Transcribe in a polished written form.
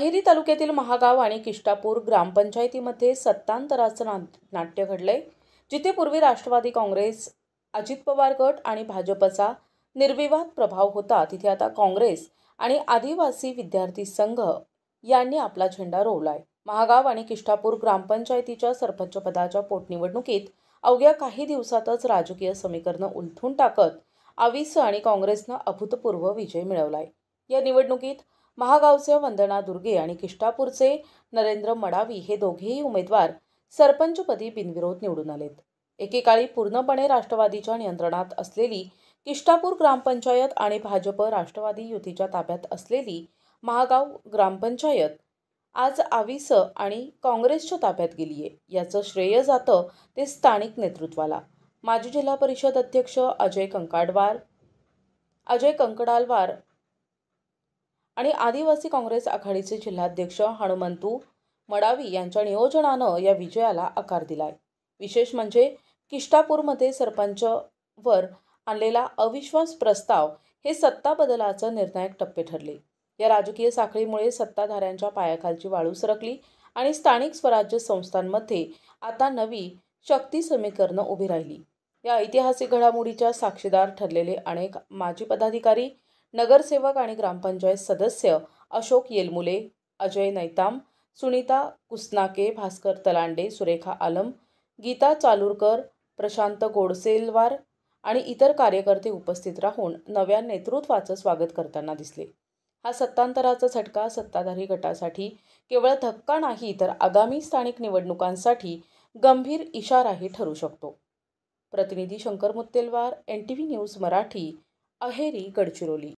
अहेरी तालुक्यातील महागाव आणि किष्टापूर ग्रामपंचायतीमध्ये सत्तांतराचं नाट्य घडलंय। जिथे पूर्वी राष्ट्रवादी काँग्रेस, अजित पवार गट आणि भाजपचा निर्विवाद प्रभाव होता, तिथे आता काँग्रेस आणि आदिवासी विद्यार्थी संघ यांनी आपला झेंडा रोवलाय। महागाव आणि किष्टापूर ग्रामपंचायतीच्या सरपंच पदाच्या पोटनिवडणुकीत अवघ्या काही दिवसातच राजकीय समीकरण उलथून टाकत आविस आणि काँग्रेसनं अभूतपूर्व विजय मिळवलाय। या निवडणुकीत महागावचे वंदना दुर्गे आणि किष्टापूरचे नरेंद्र मडावी हे दोघेही उमेदवार सरपंचपदी बिनविरोध निवडून आलेत। एकेकाळी पूर्णपणे राष्ट्रवादीच्या नियंत्रणात असलेली किष्टापूर ग्रामपंचायत आणि भाजप राष्ट्रवादी युतीच्या ताब्यात असलेली महागाव ग्रामपंचायत आज आविस आणि काँग्रेसच्या ताब्यात गेलीये। याचं श्रेय जातं ते स्थानिक नेतृत्वाला। माजी जिल्हा परिषद अध्यक्ष अजय कंकडालवार आणि आदिवासी काँग्रेस आघाडीचे जिल्हाध्यक्ष हनुमंतू मडावी यांच्या नियोजनानं या विजयाला आकार दिलाय। विशेष म्हणजे किष्टापूरमध्ये सरपंचवर आणलेला अविश्वास प्रस्ताव हे सत्ता बदलाचं निर्णायक टप्पे ठरले। या राजकीय साखळीमुळे सत्ताधाऱ्यांच्या पायाखालची वाळू सरकली आणि स्थानिक स्वराज्य संस्थांमध्ये आता नवी शक्ती समीकरणं उभी राहिली। या ऐतिहासिक घडामोडीच्या साक्षीदार ठरलेले अनेक माजी पदाधिकारी, नगरसेवक आणि ग्रामपंचायत सदस्य अशोक येलमुले, अजय नैताम, सुनीता कुसनाके, भास्कर तलांडे, सुरेखा आलम, गीता चालूरकर, प्रशांत गोडसेलवार आणि इतर कार्यकर्ते उपस्थित राहून नव्या नेतृत्वाचं स्वागत करताना दिसले। हा सत्तांतराचा झटका सत्ताधारी गटासाठी केवळ धक्का नाही, तर आगामी स्थानिक निवडणुकांसाठी गंभीर इशाराही ठरू शकतो। प्रतिनिधी शंकर मुत्तेलवार, NTV न्यूज मराठी, अहेरी, गडचिरोली।